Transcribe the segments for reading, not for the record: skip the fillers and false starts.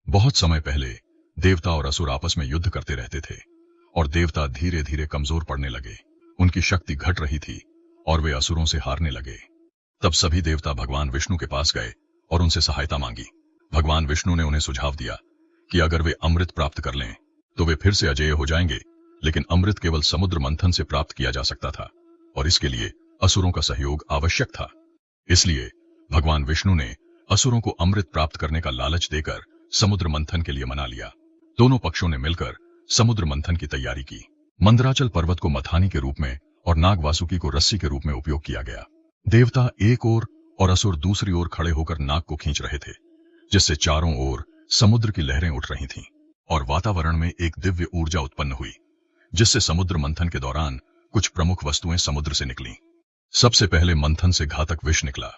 बहुत समय पहले देवता और असुर आपस में युद्ध करते रहते थे और देवता धीरे धीरे कमजोर पड़ने लगे। उनकी शक्ति घट रही थी और वे असुरों से हारने लगे। तब सभी देवता भगवान विष्णु के पास गए और उनसे सहायता मांगी। भगवान विष्णु ने उन्हें सुझाव दिया कि अगर वे अमृत प्राप्त कर लें तो वे फिर से अजेय हो जाएंगे, लेकिन अमृत केवल समुद्र मंथन से प्राप्त किया जा सकता था और इसके लिए असुरों का सहयोग आवश्यक था। इसलिए भगवान विष्णु ने असुरों को अमृत प्राप्त करने का लालच देकर समुद्र मंथन के लिए मना लिया। दोनों पक्षों ने मिलकर समुद्र मंथन की तैयारी की। मंदराचल पर्वत को मथानी के रूप में और नाग वासुकी को रस्सी के रूप में उपयोग किया गया। देवता एक ओर और असुर दूसरी ओर खड़े होकर नाग को खींच रहे थे, जिससे चारों ओर समुद्र की लहरें उठ रही थीं और वातावरण में एक दिव्य ऊर्जा उत्पन्न हुई, जिससे समुद्र मंथन के दौरान कुछ प्रमुख वस्तुएं समुद्र से निकलीं। सबसे पहले मंथन से घातक विष निकला,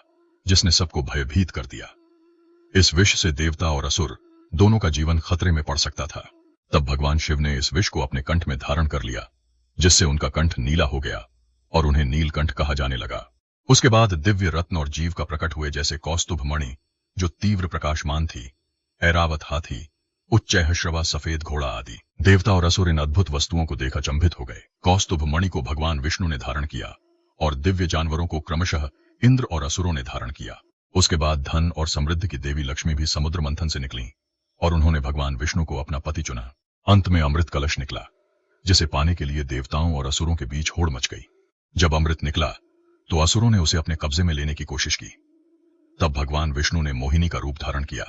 जिसने सबको भयभीत कर दिया। इस विष से देवता और असुर दोनों का जीवन खतरे में पड़ सकता था। तब भगवान शिव ने इस विष को अपने कंठ में धारण कर लिया, जिससे उनका कंठ नीला हो गया और उन्हें नीलकंठ कहा जाने लगा। उसके बाद दिव्य रत्न और जीव का प्रकट हुए, जैसे कौस्तुभ मणि जो तीव्र प्रकाशमान थी, ऐरावत हाथी, उच्चैःश्रवा सफेद घोड़ा आदि। देवता और असुर इन अद्भुत वस्तुओं को देख अचंभित हो गए। कौस्तुभ मणि को भगवान विष्णु ने धारण किया और दिव्य जानवरों को क्रमशः इंद्र और असुरों ने धारण किया। उसके बाद धन और समृद्धि की देवी लक्ष्मी भी समुद्र मंथन से निकली और उन्होंने भगवान विष्णु को अपना पति चुना। अंत में अमृत कलश निकला, जिसे पाने के लिए देवताओं और असुरों के बीच होड़ मच गई। जब अमृत निकला तो असुरों ने उसे अपने कब्जे में लेने की कोशिश की। तब भगवान विष्णु ने मोहिनी का रूप धारण किया,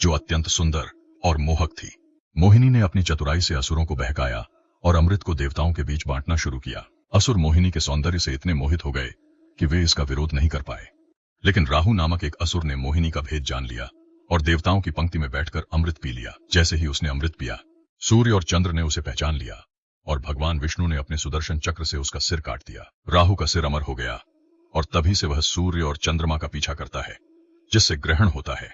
जो अत्यंत सुंदर और मोहक थी। मोहिनी ने अपनी चतुराई से असुरों को बहकाया और अमृत को देवताओं के बीच बांटना शुरू किया। असुर मोहिनी के सौंदर्य से इतने मोहित हो गए कि वे इसका विरोध नहीं कर पाए, लेकिन राहु नामक एक असुर ने मोहिनी का भेद जान लिया और देवताओं की पंक्ति में बैठकर अमृत पी लिया। जैसे ही उसने अमृत पिया, सूर्य और चंद्र ने उसे पहचान लिया और भगवान विष्णु ने अपने सुदर्शन चक्र से उसका सिर काट दिया। राहु का सिर अमर हो गया और तभी से वह सूर्य और चंद्रमा का पीछा करता है, जिससे ग्रहण होता है।